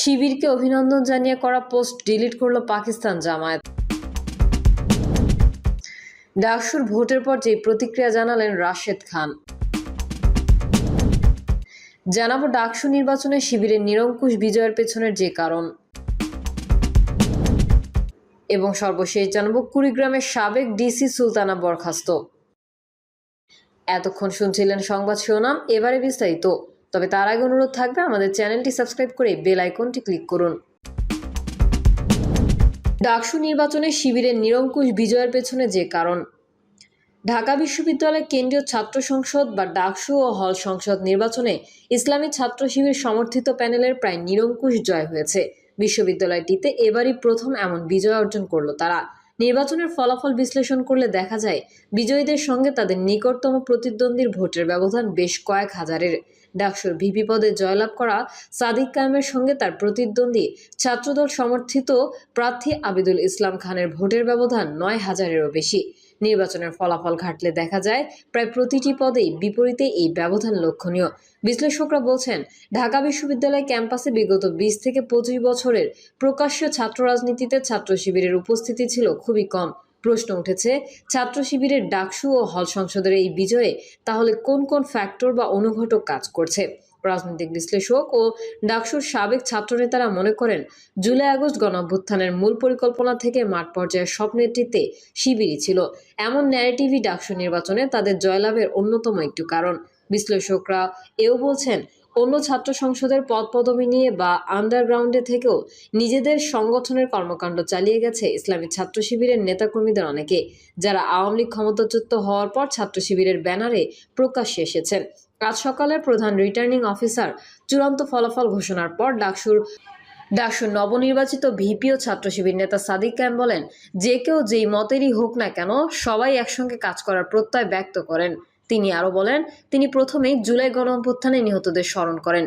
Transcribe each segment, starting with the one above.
শিবিরকে অভিনন্দন জানিয়ে করা পোস্ট ডিলিট করল পাকিস্তান জামায়াত। ডাকসুর ভোটের পর যে প্রতিক্রিয়া জানালেন রাশেদ খান। জানাবো ডাকসু নির্বাচনে শিবিরের নিরঙ্কুশ বিজয়ের পেছনের যে কারণ, এবং সর্বশেষ জানাবো কুড়িগ্রামের সাবেক ডিসি সুলতানা বরখাস্ত। এতক্ষণ শুনছিলেন সংবাদ শিরোনাম, এবারে বিস্তারিত। তবে তার আগে অনুরোধ থাকবে আমাদের চ্যানেলটি সাবস্ক্রাইব করে বেল আইকনটি ক্লিক করুন। ডাকসু নির্বাচনে শিবিরের নিরঙ্কুশ বিজয়ের পেছনে যে কারণ। ঢাকা বিশ্ববিদ্যালয়ের কেন্দ্রীয় ছাত্র সংসদ বা ডাকসু ও হল সংসদ নির্বাচনে ইসলামী ছাত্র শিবির সমর্থিত প্যানেলের প্রায় নিরঙ্কুশ জয় হয়েছে। বিশ্ববিদ্যালয়টিতে এবারই প্রথম এমন বিজয় অর্জন করল তারা। নির্বাচনের ফলাফল বিশ্লেষণ করলে দেখা যায়, বিজয়ীদের সঙ্গে তাদের নিকটতম প্রতিদ্বন্দ্বীর ভোটের ব্যবধান বেশ কয়েক হাজারের। ডাকসুর ভিপি পদে জয়লাভ করা সাদিক কায়েমের সঙ্গে তার প্রতিদ্বন্দ্বী ছাত্রদল সমর্থিত প্রার্থী আবিদুল ইসলাম খানের ভোটের ব্যবধান 9,000-এরও বেশি। নির্বাচনের ফলাফল ঘাটলে দেখা যায়, প্রায় প্রতিটি পদেই বিপরীতে এই ব্যবধান লক্ষণীয়। বিশ্লেষকরা বলছেন, ঢাকা বিশ্ববিদ্যালয় ক্যাম্পাসে বিগত 20 থেকে 25 বছরের প্রকাশ্য ছাত্র রাজনীতিতে ছাত্র শিবিরের উপস্থিতি ছিল খুবই কম। প্রশ্ন উঠেছে, ছাত্র শিবিরের ডাকসু ও হল সংসদের এই বিজয়ে তাহলে কোন কোন ফ্যাক্টর বা অনুঘটক কাজ করছে? রাজনৈতিক বিশ্লেষক ও ডাকসুর সাবেক ছাত্রনেতারা মনে করেন, জুলাই আগস্ট গণঅভ্যুত্থানের মূল পরিকল্পনা থেকে মাঠ পর্যায়ের সব নেতৃত্বে শিবিরই ছিল। এমন ন্যারেটিভই ডাকসু নির্বাচনে তাদের জয়লাভের অন্যতম একটি কারণ। বিশ্লেষকরা এও বলছেন, অন্য ছাত্র সংসদের পদপদবি নিয়ে বা আন্ডারগ্রাউন্ডে থেকেও নিজেদের সংগঠনের কর্মকাণ্ড চালিয়ে গেছে ইসলামী ছাত্র শিবিরের নেতাকর্মীদের অনেকে, যারা আওয়ামী লীগ ক্ষমতাচ্যুত হওয়ার পর ছাত্র শিবিরের ব্যানারে প্রকাশ্যে এসেছেন। আজ সকালে প্রধান রিটার্নিং অফিসার চূড়ান্ত ফলাফল ঘোষণার পর ডাকসুর নবনির্বাচিত ভিপি ও ছাত্র শিবির নেতা সাদিক কায়েম বলেন, যে কেউ যেই মতেরই হোক না কেন, সবাই একসঙ্গে কাজ করার প্রত্যয় ব্যক্ত করেন। তিনি আরও বলেন, তিনি প্রথমেই জুলাই গণঅভ্যুত্থানে নিহতদের স্মরণ করেন।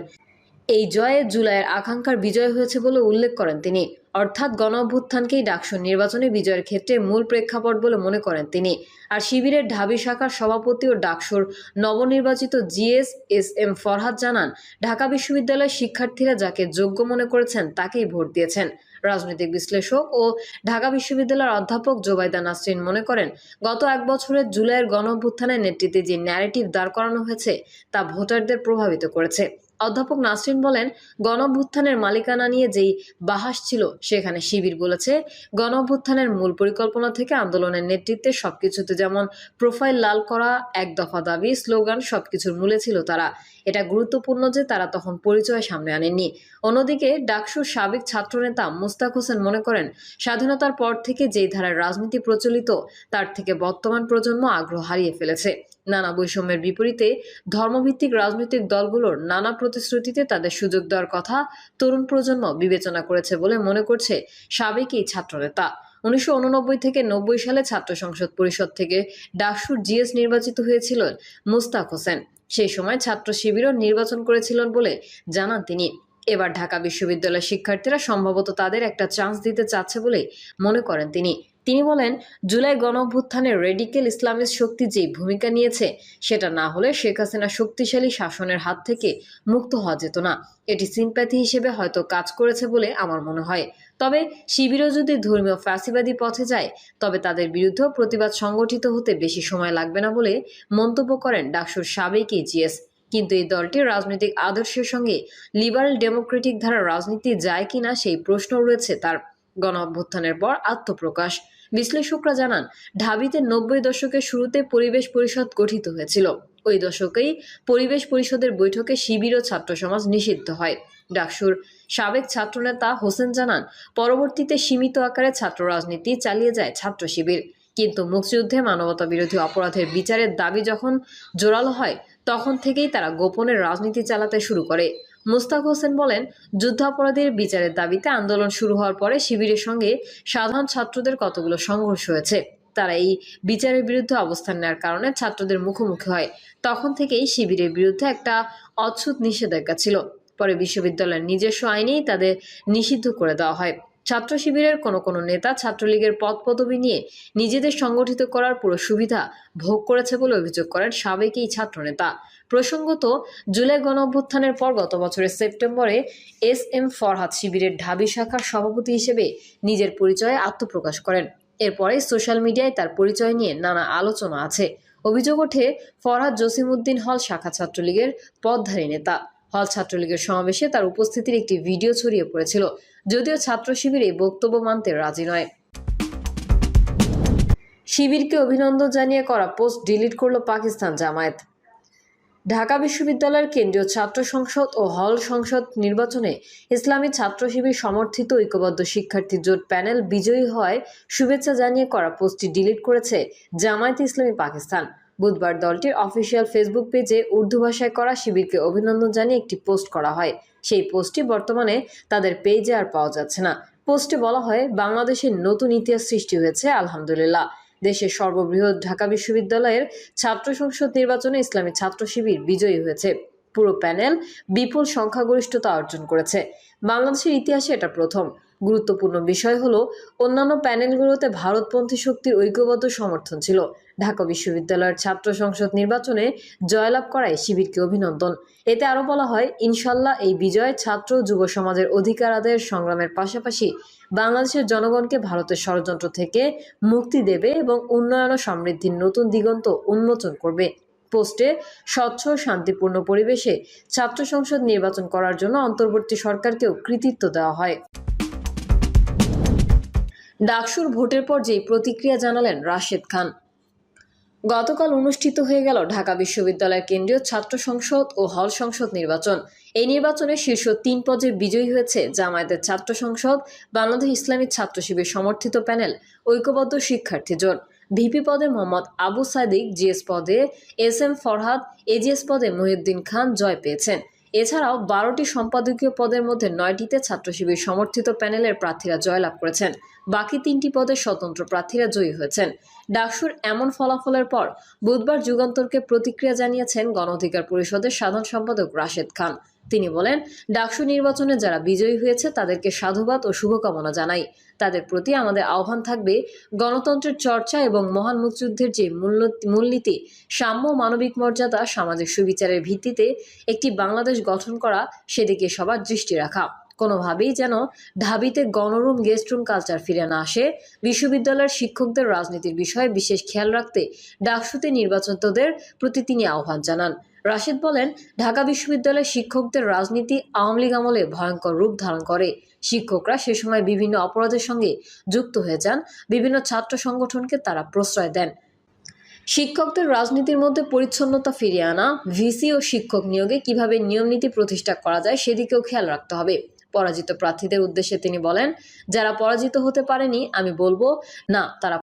এই জয়ে জুলাইয়ের আকাঙ্ক্ষার বিজয় হয়েছে বলে উল্লেখ করেন তিনি। অর্থাৎ গণঅভ্যুত্থানকেই ডাকসুর নির্বাচনে বিজয়ের ক্ষেত্রে মূল প্রেক্ষাপট বলে মনে করেন তিনি। আর শিবিরের ঢাবি শাখার সভাপতি ও ডাকসুর নবনির্বাচিত জিএস এস এম ফরহাদ জানান, ঢাকা বিশ্ববিদ্যালয়ের শিক্ষার্থীরা যাকে যোগ্য মনে করেছেন তাকেই ভোট দিয়েছেন। রাজনৈতিক বিশ্লেষক ও ঢাকা বিশ্ববিদ্যালয়ের অধ্যাপক জোবাইদা নাসরিন মনে করেন, গত এক বছরের জুলাইয়ের গণঅভ্যুত্থানের নেতৃত্বে যে ন্যারেটিভ দাঁড় করানো হয়েছে তা ভোটারদের প্রভাবিত করেছে। অধ্যাপক নাসরিন বলেন, গণঅভ্যুত্থানের মালিকানা নিয়ে যেই বাহাস ছিল, সেখানে শিবির বলেছে, গণঅভ্যুত্থানের মূল পরিকল্পনা থেকে আন্দোলনের নেতৃত্বে সবকিছুতে যেমন প্রোফাইল লাল করা, এক দফা দাবি, স্লোগান সবকিছুর মূলে ছিল তারা। এটা গুরুত্বপূর্ণ যে তারা তখন পরিচয় সামনে আনেননি। অন্যদিকে ডাকসুর সাবেক ছাত্রনেতা মুস্তাক হোসেন মনে করেন, স্বাধীনতার পর থেকে যেই ধারার রাজনীতি প্রচলিত, তার থেকে বর্তমান প্রজন্ম আগ্রহ হারিয়ে ফেলেছে। নানা বৈষম্যের বিপরীতে ধর্মভিত্তিক রাজনৈতিক দলগুলোর নানা প্রতিশ্রুতিতে তাদের সুযোগ দেওয়ার কথা তরুণ প্রজন্ম বিবেচনা করেছে বলে মনে করছে সাবেক এই ছাত্রনেতা। 1989 থেকে 90 সালে ছাত্র সংসদ পরিষদ থেকে ডাকসুর জিএস নির্বাচিত হয়েছিলেন মুস্তাক হোসেন। সেই সময় ছাত্র শিবিরও নির্বাচন করেছিলেন বলে জানান তিনি। এবার ঢাকা বিশ্ববিদ্যালয়ের শিক্ষার্থীরা সম্ভবত তাদের একটা চান্স দিতে চাচ্ছে বলে মনে করেন তিনি। তিনি বলেন, জুলাই গণঅভ্যুত্থানের রেডিক্যাল ইসলামিস্ট শক্তি যেই ভূমিকা নিয়েছে, সেটা না হলে শেখ হাসিনা শক্তিশালী শাসনের হাত থেকে মুক্ত হওয়া যেত না। এটি সিম্প্যাথি হিসেবে হয়তো কাজ করেছে বলে আমার মনে হয়। তবে শিবিরও যদি ধর্মীয় ফ্যাসিবাদী পথে যায়, তবে তাদের বিরুদ্ধেও প্রতিবাদ সংগঠিত হতে বেশি সময় লাগবে না বলে মন্তব্য করেন ডাকসুর সাবেক জিএস। কিন্তু এই দলটির রাজনৈতিক আদর্শের সঙ্গে লিবারেল ডেমোক্রেটিক ধারার রাজনীতি যায় কিনা সেই প্রশ্ন রয়েছে তার। গণঅভ্যুত্থানের পর আত্মপ্রকাশ। বিশ্লেষকরা জানান, ঢাবিতে 90 দশকের শুরুতে পরিবেশ পরিষদ গঠিত হয়েছিল। ওই দশকেই পরিবেশ পরিষদের বৈঠকে শিবির ও ছাত্র সমাজ নিষিদ্ধ হয়। ডাকসুর সাবেক ছাত্রনেতা হোসেন জানান, পরবর্তীতে সীমিত আকারে ছাত্র রাজনীতি চালিয়ে যায় ছাত্র শিবির। কিন্তু মুক্তিযুদ্ধে মানবতা বিরোধী অপরাধের বিচারের দাবি যখন জোরালো হয়, তখন থেকেই তারা গোপনে রাজনীতি চালাতে শুরু করে। মুস্তাক হোসেন বলেন, যুদ্ধাপরাধীর বিচারের দাবিতে আন্দোলন শুরু হওয়ার পরে শিবিরের সঙ্গে সাধারণ ছাত্রদের কতগুলো সংঘর্ষ হয়েছে। তারা এই বিচারের বিরুদ্ধে অবস্থান নেওয়ার কারণে ছাত্রদের মুখোমুখি হয়। তখন থেকেই শিবিরের বিরুদ্ধে একটা অচ্ছুত নিষেধাজ্ঞা ছিল। পরে বিশ্ববিদ্যালয়ের নিজস্ব আইনেই তাদের নিষিদ্ধ করে দেওয়া হয়। ছাত্র শিবিরের কোনো নেতা ছাত্রলীগের পদপদবি নিয়ে নিজেদের সংগঠিত করার পুরো সুবিধা ভোগ করেছে বলে অভিযোগ করেন সাবেক এই ছাত্রনেতা। প্রসঙ্গত, জুলাই গণঅভ্যুত্থানের পর গত বছরের সেপ্টেম্বরে এস.এম. ফরহাদ শিবিরের ঢাবি শাখার সভাপতি হিসেবে নিজের পরিচয়ে আত্মপ্রকাশ করেন। এরপরে সোশ্যাল মিডিয়ায় তার পরিচয় নিয়ে নানা আলোচনা আছে। অভিযোগ ওঠে, ফরহাদ জসিমউদ্দিন হল শাখা ছাত্রলীগের পদধারী নেতা। হল ছাত্রলীগের সমাবেশে তার উপস্থিতির একটি ভিডিও ছড়িয়ে পড়েছিল, যদিও ছাত্র শিবির এই বক্তব্য মানতে রাজি নয়। শিবিরকে অভিনন্দন জানিয়ে করা পোস্ট ডিলিট করল পাকিস্তান জামায়াত। ঢাকা বিশ্ববিদ্যালয়ের কেন্দ্রীয় ছাত্র সংসদ ও হল সংসদ নির্বাচনে ইসলামী ছাত্র শিবির সমর্থিত ঐক্যবদ্ধ শিক্ষার্থী জোট প্যানেল বিজয়ী হওয়ায় শুভেচ্ছা জানিয়ে করা পোস্টটি ডিলিট করেছে জামায়াতে ইসলামী পাকিস্তান। বুধবার দলটির অফিসিয়াল ফেসবুক পেজে উর্দু ভাষায় করা শিবিরকে অভিনন্দন জানিয়ে একটি পোস্ট করা হয়। সেই পোস্টটি বর্তমানে তাদের পেজে আর পাওয়া যাচ্ছে না। পোস্টে বলা হয়, বাংলাদেশের নতুন ইতিহাস সৃষ্টি হয়েছে, আলহামদুলিল্লাহ। দেশের সর্ববৃহৎ ঢাকা বিশ্ববিদ্যালয়ের ছাত্র সংসদ নির্বাচনে ইসলামী ছাত্র শিবির বিজয়ী হয়েছে। পুরো প্যানেল বিপুল সংখ্যাগরিষ্ঠতা অর্জন করেছে। বাংলাদেশের ইতিহাসে এটা প্রথম। গুরুত্বপূর্ণ বিষয় হলো, অন্যান্য প্যানেলগুলোতে ভারতপন্থী শক্তির ঐক্যবদ্ধ সমর্থন ছিল। ঢাকা বিশ্ববিদ্যালয়ের ছাত্র সংসদ নির্বাচনে জয়লাভ করায় শিবিরকে অভিনন্দন। এতে আরও বলা হয়, ইনশাল্লাহ এই বিজয় ছাত্র ও যুব সমাজের অধিকার আদায়ের সংগ্রামের পাশাপাশি বাংলাদেশের জনগণকে ভারতের ষড়যন্ত্র থেকে মুক্তি দেবে এবং উন্নয়ন ও সমৃদ্ধির নতুন দিগন্ত উন্মোচন করবে। পোস্টে স্বচ্ছ ও শান্তিপূর্ণ পরিবেশে ছাত্র সংসদ নির্বাচন করার জন্য অন্তর্বর্তী সরকারকেও কৃতিত্ব দেওয়া হয়। ডাকসুর ভোটের পর যেই প্রতিক্রিয়া জানালেন রাশেদ খান। গতকাল অনুষ্ঠিত হয়ে গেল ঢাকা বিশ্ববিদ্যালয়ের কেন্দ্রীয় ছাত্র সংসদ ও হল সংসদ নির্বাচন। এই নির্বাচনে শীর্ষ 3 পদে বিজয়ী হয়েছে জামায়াতের ছাত্র সংসদ, বাংলাদেশ ইসলামী ছাত্র শিবির সমর্থিত প্যানেল, ঐক্যবদ্ধ শিক্ষার্থী জোট। ভিপি পদে মোহাম্মদ আবু সাদিক, জিএস পদে এস.এম. ফরহাদ, এজিএস পদে মহিউদ্দিন খান জয় পেয়েছেন। এছাড়াও 12টি সম্পাদকীয় পদের মধ্যে 9টিতে ছাত্র শিবির সমর্থিত প্যানেলের প্রার্থীরা জয়লাভ করেছেন। বাকি 3টি পদে স্বতন্ত্র প্রার্থীরা জয়ী হয়েছেন। ডাকসুর এমন ফলাফলের পর বুধবার যুগান্তরকে প্রতিক্রিয়া জানিয়েছেন গণ অধিকার পরিষদের সাধারণ সম্পাদক রাশেদ খান। তিনি বলেন, ডাকসু নির্বাচনে যারা বিজয়ী হয়েছে তাদেরকে সাধুবাদ ও শুভকামনা জানাই। তাদের প্রতি আমাদের আহ্বান থাকবে, গণতন্ত্রের চর্চা এবং মহান মুক্তিযুদ্ধের যে মূলনীতি সাম্য, মানবিক মর্যাদা, সামাজিক সুবিচারের ভিত্তিতে একটি বাংলাদেশ গঠন করা, সেদিকে সবার দৃষ্টি রাখা। কোনোভাবেই যেন ঢাবিতে গণরুম, গেস্টরুম কালচার ফিরে না আসে। বিশ্ববিদ্যালয়ের শিক্ষকদের রাজনীতির বিষয়ে বিশেষ খেয়াল রাখতে ডাকসুতে নির্বাচিতদের প্রতি তিনি আহ্বান জানান। রাশেদ বলেন, ঢাকা বিশ্ববিদ্যালয়ের শিক্ষকদের রাজনীতি আওয়ামী লীগ আমলে ভয়ঙ্কর রূপ ধারণ করে। শিক্ষকরা সে সময় বিভিন্ন অপরাধের সঙ্গে যুক্ত হয়ে যান। বিভিন্ন ছাত্র সংগঠনকে তারা প্রশ্রয় দেন। শিক্ষকদের রাজনীতির মধ্যে পরিচ্ছন্নতা ফিরিয়ে আনা, ভিসি ও শিক্ষক নিয়োগে কিভাবে নিয়মনীতি প্রতিষ্ঠা করা যায় সেদিকেও খেয়াল রাখতে হবে। পরাজিত প্রার্থীদের উদ্দেশ্যে তিনি বলেন, যারা পরাজিত হতে পারেনি, আমি বলবো না, তারা